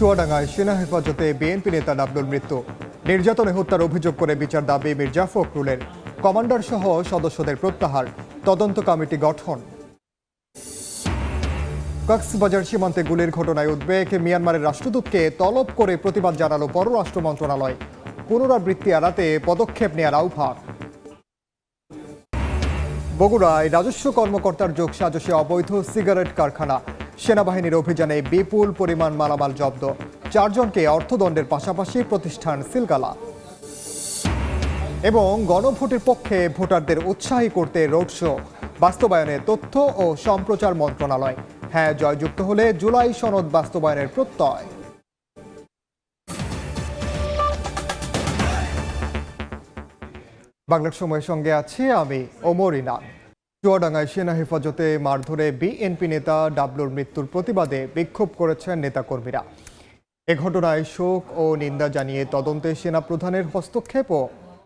চুয়াডাঙ্গায় সেনা হেফাজতে বিএনপি নেতা ডাবলুর মৃত্যু। নির্যাতনে হত্যার অভিযোগ করে বিচার দাবি মির্জা ফখরুলের। কমান্ডার সহ সদস্যদের প্রত্যাহার, তদন্ত কমিটি গঠন। কক্সবাজার সীমান্তে গুলির ঘটনায় উদ্বেগ, মিয়ানমারের রাষ্ট্রদূতকে তলব করে প্রতিবাদ জানালো পররাষ্ট্র মন্ত্রণালয়। পুনরাবৃত্তি এড়াতে পদক্ষেপ নেওয়ার আহ্বান। বগুড়ায় রাজস্ব কর্মকর্তার যোগসাজশে অবৈধ সিগারেট কারখানা, সেনাবাহিনীর অভিযানে বিপুল পরিমাণ মালামাল জব্দ, 4 জনকে অর্থদণ্ডের পাশাপাশি প্রতিষ্ঠান সিলগালা। এবং গণভোটের পক্ষে ভোটারদের উৎসাহী করতে রোড শো, বাস্তবায়নে তথ্য ও সম্প্রচার মন্ত্রণালয়। হ্যাঁ জয়যুক্ত হলে জুলাই সনদ বাস্তবায়নের প্রত্যয়। বাংলার সময়ের সঙ্গে আছি আমি ওমর ইনান। চুয়াডাঙ্গায় সেনা হেফাজতে মারধরে বিএনপি নেতা ডাবলুর মৃত্যুর প্রতিবাদে বিক্ষোভ করেছেন নেতাকর্মীরা। এ ঘটনায় শোক ও নিন্দা জানিয়ে তদন্তে সেনা প্রধানের হস্তক্ষেপ ও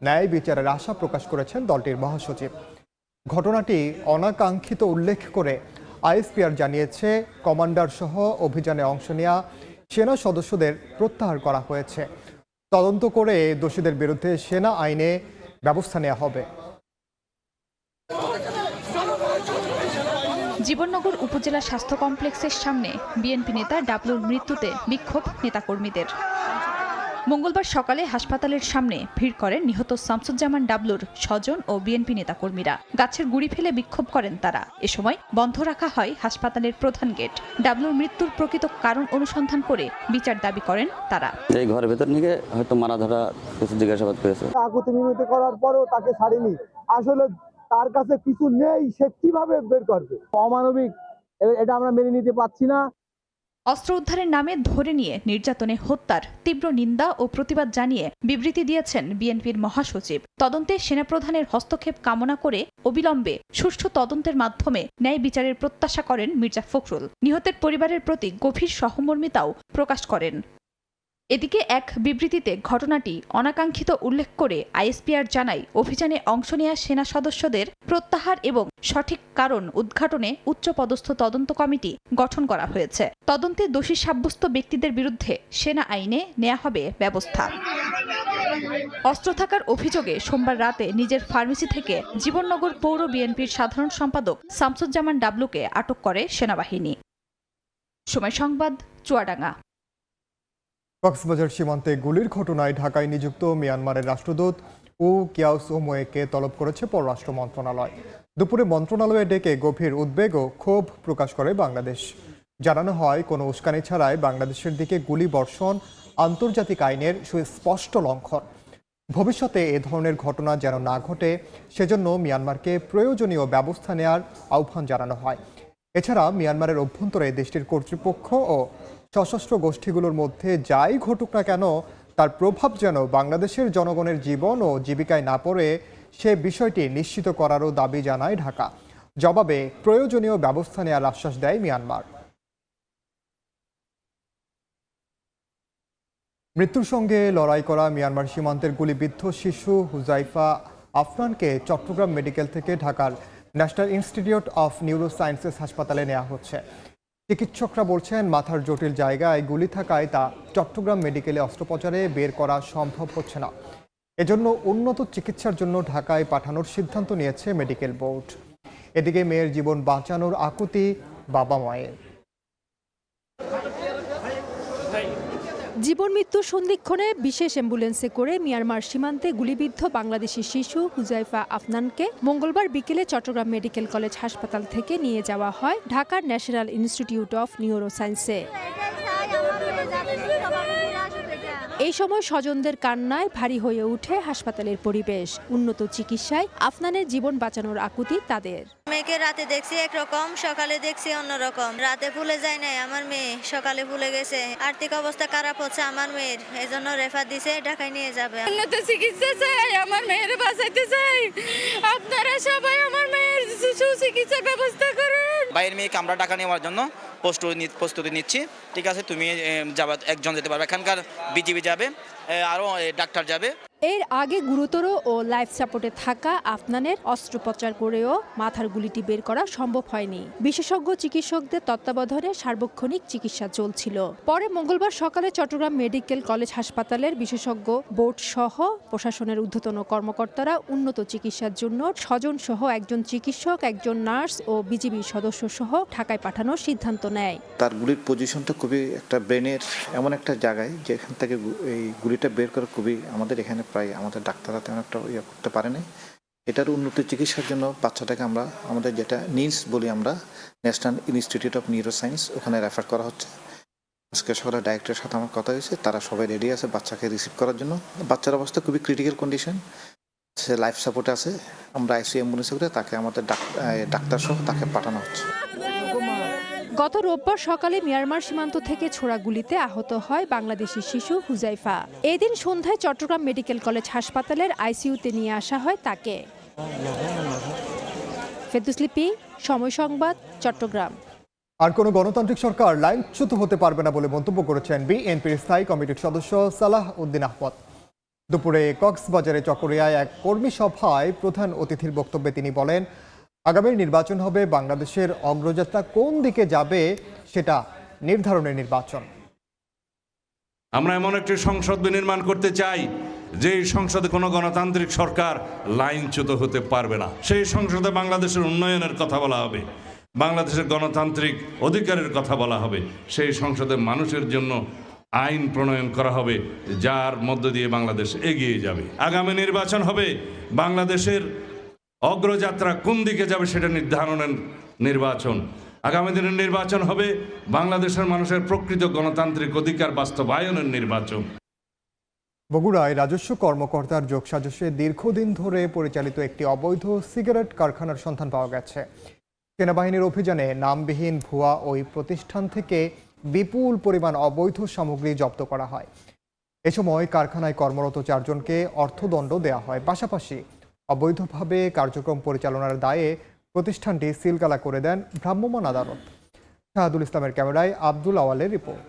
ন্যায় বিচারের আশা প্রকাশ করেছেন দলটির মহাসচিব। ঘটনাটি অনাকাঙ্ক্ষিত উল্লেখ করে আইএসপিআর জানিয়েছে, কমান্ডার সহ অভিযানে অংশ নেওয়া সেনা সদস্যদের প্রত্যাহার করা হয়েছে। তদন্ত করে দোষীদের বিরুদ্ধে সেনা আইনে ব্যবস্থা নেওয়া হবে। জীবননগর উপজেলা স্বাস্থ্য কমপ্লেক্সের সামনে বিএনপি নেতা ডাবলুর মৃত্যুতে বিক্ষোভ নেতাকর্মীদের। মঙ্গলবার সকালে হাসপাতালের সামনে ভিড় করেন নিহত শামসুজ্জামান ডাবলুর স্বজন ও বিএনপি নেতাকর্মীরা। গাছের গুঁড়ি ফেলে বিক্ষোভ করেন তারা। এ সময় বন্ধ রাখা হয় হাসপাতালের প্রধান গেট। ডাবলুর মৃত্যুর প্রকৃত কারণ অনুসন্ধান করে বিচার দাবি করেন তারা। এই ঘরের ভেতর নিয়ে হয়তো মারা ধরা কিছু জিজ্ঞাসাবাদ করেছে। আকুতি মিনতি করার পরেও তাকে ছাড়েনি। আসলে তার কাছে কিছু নেই, সে কিভাবে বের করবে? অমানবিক, এটা আমরা মেনে নিতে পারছি না। অস্ত্র উদ্ধারের নামে ধরে নিয়ে নির্যাতনে হত্যার তীব্র নিন্দা ও প্রতিবাদ জানিয়ে বিবৃতি দিয়েছেন বিএনপির মহাসচিব। তদন্তে সেনাপ্রধানের হস্তক্ষেপ কামনা করে অবিলম্বে সুষ্ঠু তদন্তের মাধ্যমে ন্যায় বিচারের প্রত্যাশা করেন মির্জা ফখরুল। নিহতের পরিবারের প্রতি গভীর সহমর্মিতাও প্রকাশ করেন। এদিকে এক বিবৃতিতে ঘটনাটি অনাকাঙ্ক্ষিত উল্লেখ করে আইএসপিআর জানায়, অভিযানে অংশ নেওয়া সেনা সদস্যদের প্রত্যাহার এবং সঠিক কারণ উদ্ঘাটনে উচ্চপদস্থ তদন্ত কমিটি গঠন করা হয়েছে। তদন্তে দোষী সাব্যস্ত ব্যক্তিদের বিরুদ্ধে সেনা আইনে নেওয়া হবে ব্যবস্থা। অস্ত্র থাকার অভিযোগে সোমবার রাতে নিজের ফার্মেসি থেকে জীবননগর পৌর বিএনপির সাধারণ সম্পাদক শামসুজ্জামান ডাবলুকে আটক করে সেনাবাহিনী। সময় সংবাদ, চুয়াডাঙ্গা। কক্সবাজার সীমান্তে গুলির ঘটনায় ঢাকায় নিযুক্ত মিয়ানমারের রাষ্ট্রদূত উ কিয়াউস ওমোয়েকে তলব করেছে পররাষ্ট্র মন্ত্রণালয়। দুপুরে মন্ত্রণালয়ে ডেকে গভীর উদ্বেগ ও ক্ষোভ প্রকাশ করে বাংলাদেশ। জানানো হয়, কোনো উস্কানি ছাড়াই বাংলাদেশের দিকে গুলি বর্ষণ আন্তর্জাতিক আইনের সুস্পষ্ট লঙ্ঘন। ভবিষ্যতে এ ধরনের ঘটনা যেন না ঘটে, সেজন্য মিয়ানমারকে প্রয়োজনীয় ব্যবস্থা নেওয়ার আহ্বান জানানো হয়। এছাড়া মিয়ানমারের অভ্যন্তরে দেশটির কর্তৃপক্ষ ও সশস্ত্র গোষ্ঠীগুলোর মধ্যে যাই ঘটুক না কেন, তার প্রভাব যেন বাংলাদেশের জনগণের জীবন ও জীবিকায় না পড়ে, সে বিষয়টি নিশ্চিত করারও দাবি জানায় ঢাকা। জবাবে প্রয়োজনীয় ব্যবস্থা নেওয়ার আশ্বাস দেয় মিয়ানমার। মৃত্যুর সঙ্গে লড়াই করা মিয়ানমার সীমান্তের গুলিবিদ্ধ শিশু হুজাইফা আফনানকে চট্টগ্রাম মেডিকেল থেকে ঢাকার ন্যাশনাল ইনস্টিটিউট অফ নিউরোসায়েন্সেস হাসপাতালে নেওয়া হচ্ছে। চিকিৎসকরা বলছেন, মাথার জটিল জায়গায় গুলি থাকায় তা চট্টগ্রাম মেডিকেলে অস্ত্রোপচারে বের করা সম্ভব হচ্ছে না। এজন্য উন্নত চিকিৎসার জন্য ঢাকায় পাঠানোর সিদ্ধান্ত নিয়েছে মেডিকেল বোর্ড। এদিকে মেয়ের জীবন বাঁচানোর আকুতি বাবা মায়ের। জীবন মৃত্যুর সন্ধিক্ষণে বিশেষ অ্যাম্বুলেন্সে করে মিয়ানমার সীমান্তে গুলিবিদ্ধ বাংলাদেশি শিশু হুজাইফা আফনানকে মঙ্গলবার বিকেলে চট্টগ্রাম মেডিকেল কলেজ হাসপাতাল থেকে নিয়ে যাওয়া হয় ঢাকার ন্যাশনাল ইনস্টিটিউট অফ নিউরোসায়েন্সে। এই সময় স্বজনদের কান্নায় ভারী হয়ে ওঠে হাসপাতালের পরিবেশ। উন্নত চিকিৎসায় আফনানের জীবন বাঁচানোর আকুতি তাদের। মেয়েকে রাতে দেখছি একরকম, সকালে দেখছি অন্যরকম। রাতে ভুলে যায় নাই আমার মেয়ে, সকালে ভুলে গেছে। আর্থিক অবস্থা খারাপ হচ্ছে আমার মেয়ের, এজন্য রেফার দিছে, ঢাকায় নিয়ে যাবে। উন্নত চিকিৎসা চাই, আমার মেয়ের বাঁচাইতে চাই। আপনারা সবাই আমার মেয়ের সুচিকিৎসার ব্যবস্থা করুন। বাইরের মেয়েকে আমরা টাকা নেওয়ার জন্য প্রস্তুতি নিচ্ছি। ঠিক আছে, তুমি যাবা, একজন যেতে পারবে, এখানকার বিজিবি যাবে, আরও ডাক্তার যাবে। এর আগে গুরুতর ও লাইফ সাপোর্টে থাকা আফনানের অস্ত্রোপচার করেও মাথার গুলিটি বের করা সম্ভব হয়নি। বিশেষজ্ঞ চিকিৎসকদের তত্ত্বাবধানে সার্বক্ষণিক চিকিৎসা চলছিল। পরে মঙ্গলবার সকালে চট্টগ্রাম মেডিকেল কলেজ হাসপাতালের বিশেষজ্ঞ বোর্ড সহ প্রশাসনের ঊর্ধ্বতন কর্মকর্তারা উন্নত চিকিৎসার জন্য স্বজন সহ একজন চিকিৎসক, একজন নার্স ও বিজিবি সদস্য সহ ঢাকায় পাঠানোর সিদ্ধান্ত নেয়। তার গুলির পজিশনটা খুবই একটা ব্রেনের এমন একটা জায়গায় যেখান থেকে এই গুলিটা বের করা খুবই আমাদের এখানে প্রায় আমাদের ডাক্তাররা তেমন একটা ইয়ে করতে পারে নাই। এটার উন্নত চিকিৎসার জন্য বাচ্চাটাকে আমরা আমাদের যেটা নিমস বলি আমরা, ন্যাশনাল ইনস্টিটিউট অফ নিউরোসায়েন্স, ওখানে রেফার করা হচ্ছে। আজকে সকালে ডাইরেক্টরের সাথে আমার কথা হয়েছে, তারা সবাই রেডি আছে বাচ্চাকে রিসিভ করার জন্য। বাচ্চার অবস্থা খুবই ক্রিটিক্যাল কন্ডিশন, সে লাইফ সাপোর্টে আছে। আমরা আইসিইউ অ্যাম্বুলেন্সে করে তাকে আমাদের ডাক্তার সহ তাকে পাঠানো হচ্ছে। গত রোববার সকালে মিয়ানমার সীমান্ত থেকে ছোড়া গুলিতে আহত হয় বাংলাদেশি শিশু হুজাইফা। এদিন সন্ধ্যায় চট্টগ্রাম মেডিকেল কলেজ হাসপাতালের আইসিইউতে নিয়ে আসা হয় তাকে। ফেরদৌস লিপি, সময় সংবাদ, চট্টগ্রাম। আর কোনো গণতান্ত্রিক সরকার লাইনচ্যুত হতে পারবে না বলে মন্তব্য করেছেন বিএনপির স্থায়ী কমিটির সদস্য সালাহ উদ্দিন আহমদ। দুপুরে কক্সবাজারে চকরিয়ায় এক কর্মী সভায় প্রধান অতিথির বক্তব্যে তিনি বলেন, আগামী নির্বাচন হবে বাংলাদেশের অগ্রযাত্রা কোন দিকে যাবে সেটা নির্ধারণের নির্বাচন। আমরা এমন একটি সংসদ বিনির্মাণ করতে চাই যে সংসদে কোনো গণতান্ত্রিক সরকার লাইনচ্যুত হতে পারবে না। সেই সংসদে বাংলাদেশের উন্নয়নের কথা বলা হবে, বাংলাদেশের গণতান্ত্রিক অধিকারের কথা বলা হবে। সেই সংসদে মানুষের জন্য আইন প্রণয়ন করা হবে, যার মধ্য দিয়ে বাংলাদেশ এগিয়ে যাবে। আগামী নির্বাচন হবে বাংলাদেশের অগ্রযাত্রা কোন দিকে যাবে সেটা নির্ধারণের নির্বাচন। আগামী দিনের নির্বাচন হবে বাংলাদেশের মানুষের প্রকৃত গণতান্ত্রিক অধিকার বাস্তবায়নের নির্বাচন। বগুড়ায় রাজস্ব কর্মকর্তার যোগসাজশে দীর্ঘদিন ধরে পরিচালিত একটি অবৈধ সিগারেট কারখানার সন্ধান পাওয়া গেছে। সেনাবাহিনীর অভিযানে নামবিহীন ভুয়া ওই প্রতিষ্ঠান থেকে বিপুল পরিমাণ অবৈধ সামগ্রী জব্দ করা হয়। এ সময় কারখানায় কর্মরত 4 জনকে অর্থদণ্ড দেওয়া হয়। পাশাপাশি অবৈধভাবে কার্যক্রম পরিচালনার দায়ে প্রতিষ্ঠানটি সিলগালা করে দেন ভ্রাম্যমাণ আদালত। শাহাদুল ইসলামের ক্যামেরায় আব্দুল আওয়ালের রিপোর্ট।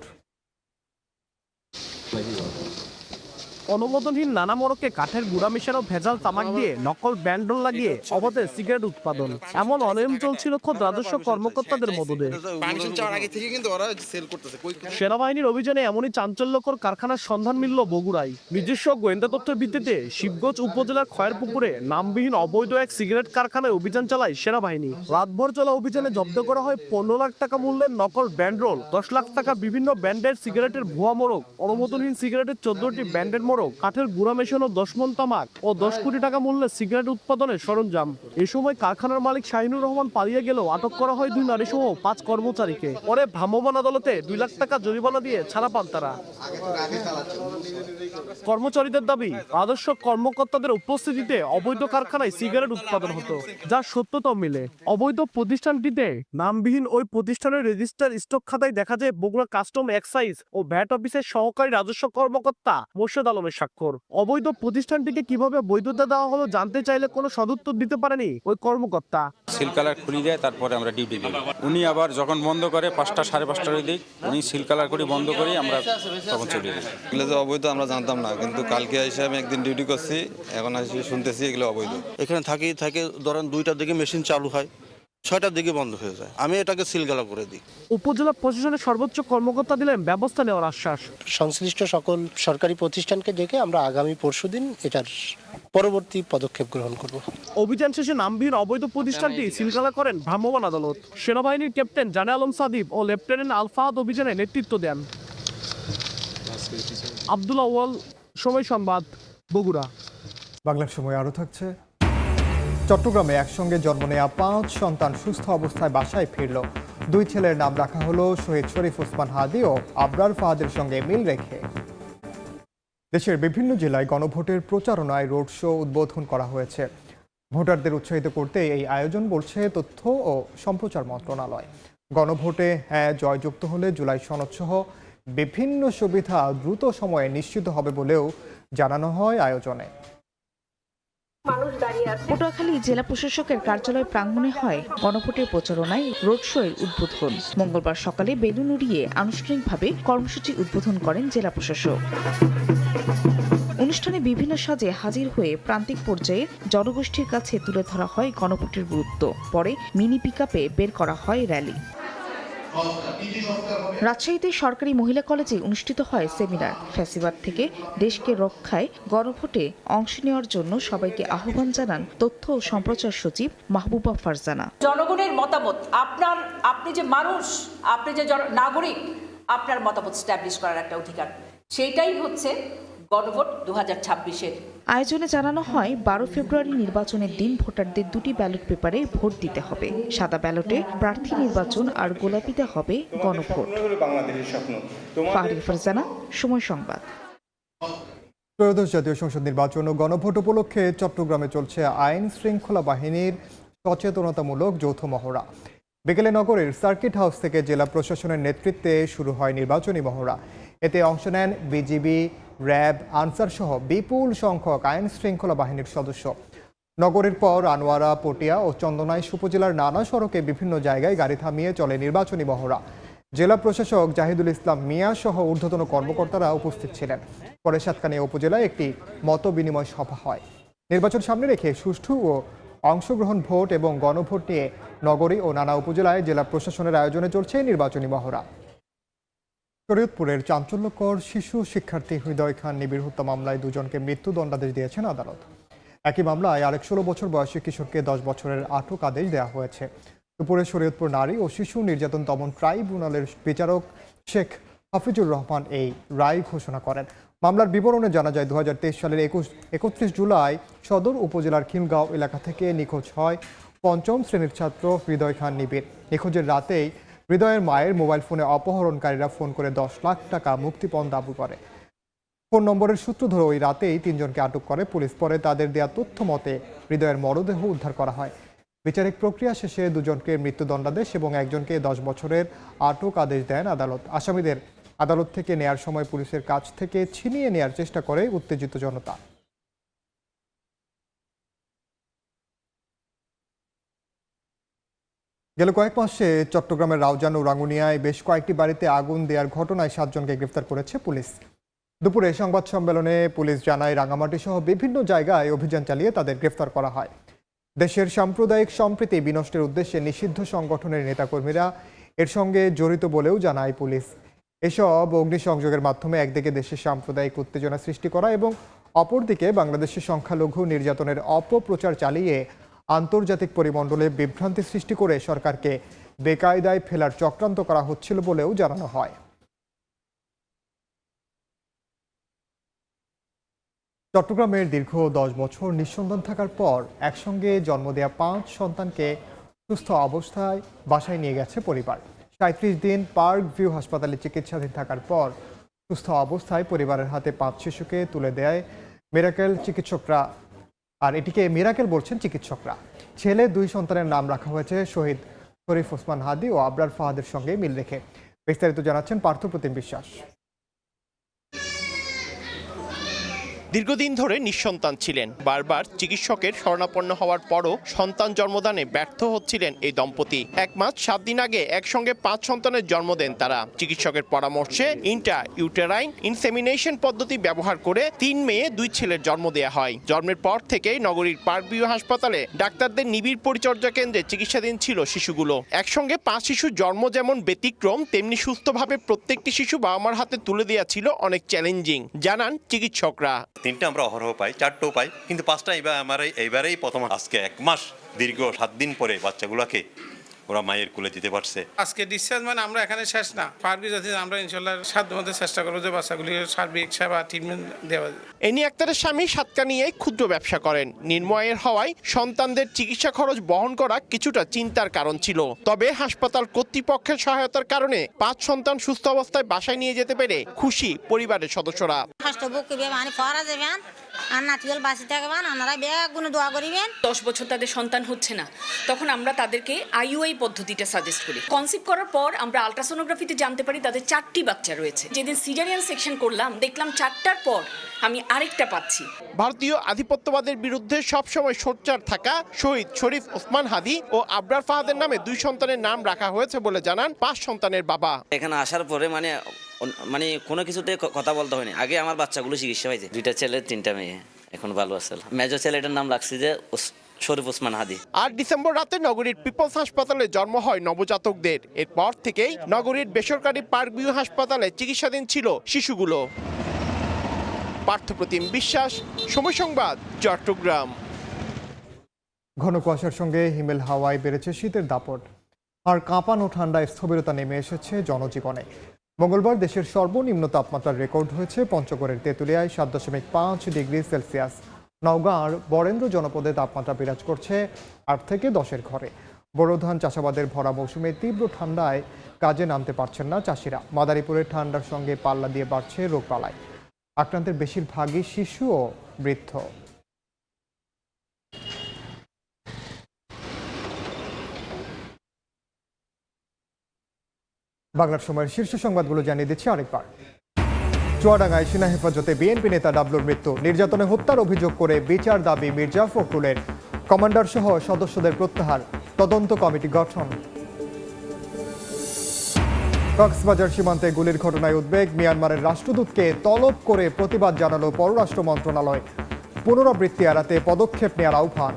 অনুমোদনহীন নানা মোড়কে কাঠের গুঁড়া মেশানো ভেজাল তামাক দিয়ে নকল ব্যান্ডল লাগিয়ে অবাধে সিগারেট উৎপাদন, এমন অনিয়ম চলছিল খোদ রাজস্ব কর্মকর্তাদের মদদে। সেনাবাহিনীর অভিযানে এমনই চাঞ্চল্যকর কারখানার সন্ধান মিলল বগুড়ায়। নিজস্ব গোয়েন্দা তথ্যের ভিত্তিতে শিবগঞ্জ উপজেলার খয়েরপুকুরে নামবিহীন অবৈধ এক সিগারেট কারখানায় অভিযান চালায় সেনাবাহিনী। রাতভর চলা অভিযানে জব্দ করা হয় 15 লাখ টাকা মূল্যের নকল ব্যান্ডরোল, 10 লাখ টাকা বিভিন্ন ব্র্যান্ডের সিগারেটের ভুয়া মোড়ক, অনুমোদনহীন সিগারেটের 14টি ব্র্যান্ডের মোড়ক, কাঠের গুঁড়া মেশানো 10 মণ তামাক ও 10 কোটি টাকা মূল্যের সিগারেট উৎপাদনের সরঞ্জাম। এ সময় কারখানার মালিক শাহিনুর রহমান পালিয়ে গেলেও আটক করা হয় 2 নারী সহ 5 কর্মচারীকে। পরে ভ্রাম্যমাণ আদালতে 2 লাখ টাকা জরিমানা দিয়ে ছাড়া পান তারা। কর্মচারীদের দাবি, রাজস্ব কর্মকর্তাদের উপস্থিতিতে অবৈধ কারখানায় সিগারেট উৎপাদন হতো, যার সত্যতা মিলে। অবৈধ প্রতিষ্ঠানটিতে নামবিহীন ওই প্রতিষ্ঠানের রেজিস্টার স্টক খাতায় দেখা যায় বগুড়া কাস্টম এক্সাইজ ও ভ্যাট অফিসের সহকারী রাজস্ব কর্মকর্তা মোর্শেদ আলমের স্বাক্ষর। অবৈধ প্রতিষ্ঠানটিকে কিভাবে বৈধতা দেওয়া হলো জানতে চাইলে কোনো সদুত্তর দিতে পারেনি ওই কর্মকর্তা। সিলকালার খুলি দেয়, তারপরে আমরা ডিউটি দিই। উনি আবার যখন বন্ধ করে 5টা 5:30টার দিক উনি সিলকালার করে বন্ধ করে আমরা তখন চলে যাই। এগুলো যে অবৈধ আমরা জানতাম না, কিন্তু কালকে এসে আমি একদিন ডিউটি করছি, এখন এসে শুনতেছি এগুলো অবৈধ। এখানে থাকে ধরেন 2টার দিকে মেশিন চালু হয়, 6টার দিকে বন্ধ হয়ে যায়। আমি এটাকে সিলগালা করে দিই। উপজেলা প্রশাসনের সর্বোচ্চ কর্মকর্তা দিলেন ব্যবস্থা নেওয়ার আশ্বাস। সংশ্লিষ্ট সকল সরকারি প্রতিষ্ঠানকে ডেকে আমরা আগামী পরশুদিন এটার পরবর্তী পদক্ষেপ গ্রহণ করব। অভিযান শেষে নামবিহীন অবৈধ প্রতিষ্ঠানটি সিলগালা করেন ভ্রাম্যমাণ আদালত। সেনাবাহিনীর ক্যাপ্টেন জানে আলম সাদিব ও লেফটেন্যান্ট আলফাহাদ অভিযানে নেতৃত্ব দেন। আব্দুল আওয়াল, সময় সংবাদ, বগুড়া। বাংলার সময় আরও থাকছে। চট্টগ্রামে একসঙ্গে জন্ম নেওয়া 5 সন্তান সুস্থ অবস্থায় বাসায় ফিরল। 2 ছেলের নাম রাখা হলো শহীদ শরীফ ওসমান হাদি ও আবরার ফাহাদের সঙ্গে মিল রেখে। দেশের বিভিন্ন জেলায় গণভোটের প্রচারণায় রোড শো উদ্বোধন করা হয়েছে। ভোটারদের উৎসাহিত করতে এই আয়োজন বলছে তথ্য ও সম্প্রচার মন্ত্রণালয়। গণভোটে হ্যাঁ জয়যুক্ত হলে জুলাই সনদসহ বিভিন্ন সুবিধা দ্রুত সময়ে নিশ্চিত হবে বলেও জানানো হয় আয়োজনে। পটুয়াখালী জেলা প্রশাসকের কার্যালয় প্রাঙ্গণে হয় গণভোটের প্রচারণায় রোড শো এর উদ্বোধন। মঙ্গলবার সকালে বেলুন উড়িয়ে আনুষ্ঠানিকভাবে কর্মসূচি উদ্বোধন করেন জেলা প্রশাসক। অনুষ্ঠানে বিভিন্ন সাজে হাজির হয়ে প্রান্তিক পর্যায়ে জনগোষ্ঠীর কাছে তুলে ধরা হয় গণভোটের গুরুত্ব। পরে মিনি পিকআপে বের করা হয় র্যালি। রাজশাহীতে সরকারি মহিলা কলেজে অনুষ্ঠিত হয় সেমিনার। ফ্যাসিবাদ থেকে দেশকে রক্ষায় গণভোটে অংশ নেওয়ার জন্য সবাইকে আহ্বান জানান তথ্য ও সম্প্রচার সচিব মাহবুবা ফারজানা। জনগণের মতামত, আপনি যে মানুষ, আপনি যে নাগরিক, আপনার মতামত স্ট্যাবলিশ করার একটা অধিকার, সেটাই হচ্ছে গণভোট 2026-এর। আয়োজনে জানানো হয় 12 ফেব্রুয়ারি নির্বাচনের দিন ভোটারদের দুটি ব্যালট পেপারে ভোট দিতে হবে। সাদা ব্যালটে প্রার্থী নির্বাচন আর গোলাপিতে হবে গণভোট। ফাহরি ফারজানা, সময় সংবাদ। ত্রয়োদশ জাতীয় সংসদ নির্বাচন ও গণভোট উপলক্ষে চট্টগ্রামে চলছে আইন শৃঙ্খলা বাহিনীর সচেতনতামূলক যৌথ মহড়া। বিকেলে নগরের সার্কিট হাউস থেকে জেলা প্রশাসনের নেতৃত্বে শুরু হয় নির্বাচনী মহড়া। এতে অংশ নেন বিজিবি, র্যাব, আনসার সহ বিপুল সংখ্যক আইন শৃঙ্খলা বাহিনীর সদস্য। নগরের পর আনোয়ারা, পটিয়া ও চন্দনাইশ উপজেলার নানা সড়কে বিভিন্ন জায়গায় গাড়ি থামিয়ে চলে নির্বাচনী মহড়া। জেলা প্রশাসক জাহিদুল ইসলাম মিয়া সহ ঊর্ধ্বতন কর্মকর্তারা উপস্থিত ছিলেন। পরে সাতকানিয়া উপজেলায় একটি মত বিনিময় সভা হয়। নির্বাচন সামনে রেখে সুষ্ঠু ও অংশগ্রহণ ভোট এবং গণভোট নিয়ে নগরী ও নানা উপজেলায় জেলা প্রশাসনের আয়োজনে চলছে নির্বাচনী মহড়া। শরীয়তপুরের চাঞ্চল্যকর শিশু শিক্ষার্থী হৃদয় খান নিবিড় হত্যা মামলায় দুজনকে মৃত্যুদণ্ডাদেশ দিয়েছেন আদালত। একই মামলায় আরেক 16 বছর বয়সী কিশোরকে 10 বছরের আটক আদেশ দেওয়া হয়েছে। দুপুরে শরীয়তপুর নারী ও শিশু নির্যাতন দমন ট্রাইব্যুনালের বিচারক শেখ হাফিজুর রহমান এই রায় ঘোষণা করেন। মামলার বিবরণে জানা যায় 2023 সালের 31 জুলাই সদর উপজেলার খিলগাঁও এলাকা থেকে নিখোঁজ হয় 5ম শ্রেণীর ছাত্র হৃদয় খান নিবিড়। নিখোঁজের রাতেই হৃদয়ের মায়ের মোবাইল ফোনে অপহরণকারীরা ফোন করে 10 লাখ টাকা মুক্তিপণ দাবি করে। ফোন নম্বরের সূত্র ধরে ওই রাতেই 3 জনকে আটক করে পুলিশ। পরে তাদের দেয়া তথ্য মতে হৃদয়ের মরদেহ উদ্ধার করা হয়। বিচারিক প্রক্রিয়া শেষে দুজনকে মৃত্যুদণ্ডাদেশ এবং একজনকে 10 বছরের আটক আদেশ দেন আদালত। আসামিদের আদালত থেকে নেয়ার সময় পুলিশের কাছ থেকে ছিনিয়ে নেয়ার চেষ্টা করে উত্তেজিত জনতা। গেল কয়েক মাসে চট্টগ্রামের রাউজান ও রাঙ্গুনিয়ায় বেশ কয়েকটি বাড়িতে আগুন দেওয়ার ঘটনায় 7 জনকে গ্রেফতার করেছে পুলিশ। দুপুরে সংবাদ সম্মেলনে পুলিশ জানায় রাঙামাটি সহ বিভিন্ন জায়গায় অভিযান চালিয়ে তাদের গ্রেফতার করা হয়। দেশের সাম্প্রদায়িক সম্প্রীতি বিনষ্টের উদ্দেশ্যে নিষিদ্ধ সংগঠনের নেতাকর্মীরা এর সঙ্গে জড়িত বলেও জানায় পুলিশ। এসব অগ্নিসংযোগের মাধ্যমে একদিকে দেশের সাম্প্রদায়িক উত্তেজনা সৃষ্টি করা এবং অপরদিকে বাংলাদেশের সংখ্যালঘু নির্যাতনের অপপ্রচার চালিয়ে আন্তর্জাতিক পরিমণ্ডলে বিভ্রান্তি সৃষ্টি করে সরকারকে বেকায়দায় ফেলার চক্রান্ত করা হচ্ছিল বলেও জানানো হয়। চট্টগ্রামের দীর্ঘ 10 বছর নিঃসন্তান থাকার পর একসঙ্গে জন্ম দেয়া 5 সন্তানকে সুস্থ অবস্থায় বাসায় নিয়ে গেছে পরিবার। 37 দিন পার্ক ভিউ হাসপাতালে চিকিৎসাধীন থাকার পর সুস্থ অবস্থায় পরিবারের হাতে 5 শিশুকে তুলে দেয় মিরাকেল চিকিৎসকরা। আর এটিকে মিরাকেল বলছেন চিকিৎসকরা। ছেলে 2 সন্তানের নাম রাখা হয়েছে শহীদ শরীফ ওসমান হাদি ও আবরার ফাহাদের সঙ্গে মিল রেখে। বিস্তারিত জানাচ্ছেন পার্থপ্রতিম বিশ্বাস। দীর্ঘদিন ধরে নিঃসন্তান ছিলেন। বারবার চিকিৎসকের শরণাপন্ন হওয়ার পরও সন্তান জন্মদানে ব্যর্থ হচ্ছিলেন এই দম্পতি। 1 মাস 7 দিন আগে একসঙ্গে 5 সন্তানের জন্ম দেন তারা। চিকিৎসকের পরামর্শে ইউটেরাইন ইনসেমিনেশন পদ্ধতি ব্যবহার করে 3 মেয়ে 2 ছেলের জন্ম দেয়া হয়। জন্মের পর থেকেই নগরীর পার্কভিউ হাসপাতালে ডাক্তারদের নিবিড় পরিচর্যা কেন্দ্রে চিকিৎসাধীন ছিল শিশুগুলো। একসঙ্গে 5 শিশুর জন্ম যেমন ব্যতিক্রম, তেমনি সুস্থভাবে প্রত্যেকটি শিশু বাবা মার হাতে তুলে দেওয়া ছিল অনেক চ্যালেঞ্জিং, জানান চিকিৎসকরা। 3টা আমরা অহরহ পাই, 4টো পাই, কিন্তু 5টা এইবারেই প্রথম। আজকে 1 মাস দীর্ঘ 7 দিন পরে বাচ্চাগুলোকে ওরা মায়ের কোলে দিতে পারছে। আজকে ডিসচার্জ মানে আমরা এখানে শেষ না, পারবি যাতে আমরা ইনশাআল্লাহ সাধ্য মধ্যে চেষ্টা করবো যে বাচ্চাগুলিকে সার্বিক সেবা ট্রিটমেন্ট দেওয়া যায়। এনি আক্তারের স্বামী সাতকানিয়ায় ক্ষুদ্র ব্যবসা করেন। নির্ময়ের হওয়ায় সন্তানদের চিকিৎসা খরচ বহন করা কিছুটা চিন্তার কারণ ছিল। তবে হাসপাতাল কর্তৃপক্ষের সহায়তার কারণে 5 সন্তান সুস্থ অবস্থায় বাসায় নিয়ে যেতে পেরে খুশি পরিবারের সদস্যরা। 10 বছর তাদের সন্তান হচ্ছে না, তখন আমরা তাদেরকে আইইউআই পদ্ধতিটা সাজেস্ট করি। কনসিভ করার পর আমরা আলট্রাসোনোগ্রাফিতে জানতে পারি তাদের 4টি বাচ্চা রয়েছে। যেদিন সিজারিয়ান সেকশন করলাম দেখলাম 4টার পর আমি আরেকটা পাচ্ছি। ভারতীয় আধিপত্যবাদের বিরুদ্ধে সবসময় সোচ্চার থাকা শহীদ শরীফ ওসমান হাদি ও আবরার ফাহাদের নামে 2 সন্তানের নাম রাখা হয়েছে বলে জানান 5 সন্তানের বাবা। এখানে আসার পরে মানে কোনো কিছুতে কথা বলতে হয়নি। আগে আমার বাচ্চাগুলো চিকিৎসা হয়েছে, 2টা ছেলে 3টা মেয়ে, এখন ভালো আছে। মেজর ছেলেটার নাম রাখছি যে শরীফ ওসমান হাদি। 8 ডিসেম্বর রাতে নগরীর পিপলস হাসপাতালে জন্ম হয় নবজাতকদের। এরপর থেকেই নগরীর বেসরকারি পার্কভিউ হাসপাতালে চিকিৎসাধীন ছিল শিশুগুলো। পার্থপ্রতিম বিশ্বাস, সময় সংবাদ, চট্টগ্রাম। ঘন কুয়াশার সঙ্গে হিমেল হাওয়ায় বেড়েছে শীতের দাপট, আর কাঁপানো ঠান্ডায় স্থবিরতা নেমে এসেছে জনজীবনে। মঙ্গলবার দেশের সর্বনিম্ন তাপমাত্রার রেকর্ড হয়েছে পঞ্চগড়ের তেঁতুলিয়ায় 7.5 ডিগ্রি সেলসিয়াস। নওগাঁর বরেন্দ্র জনপদে তাপমাত্রা বিরাজ করছে 8 থেকে 10-এর ঘরে। বোরো ধান চাষাবাদের ভরা মৌসুমে তীব্র ঠান্ডায় কাজে নামতে পারছেন না চাষিরা। মাদারীপুরের ঠান্ডার সঙ্গে পাল্লা দিয়ে বাড়ছে রোগবালাই। আক্রান্তের বেশিরভাগই শিশু ও বৃদ্ধ। বাংলার সময়ের শীর্ষ সংবাদগুলো জানিয়ে দিচ্ছি আরেকবার। চুয়াডাঙ্গায় সেনা হেফাজতে বিএনপি নেতা ডাবলুর মৃত্যু, নির্যাতনে হত্যার অভিযোগ করে বিচার দাবি মির্জা ফখরুলের। কমান্ডার সহ সদস্যদের প্রত্যাহার, তদন্ত কমিটি গঠন। কক্সবাজার সীমান্তে গুলির ঘটনায় উদ্বেগ, মিয়ানমারের রাষ্ট্রদূতকে তলব করে প্রতিবাদ জানালো পররাষ্ট্র মন্ত্রণালয়। পুনরাবৃত্তি এড়াতে পদক্ষেপ নেওয়ার আহ্বান।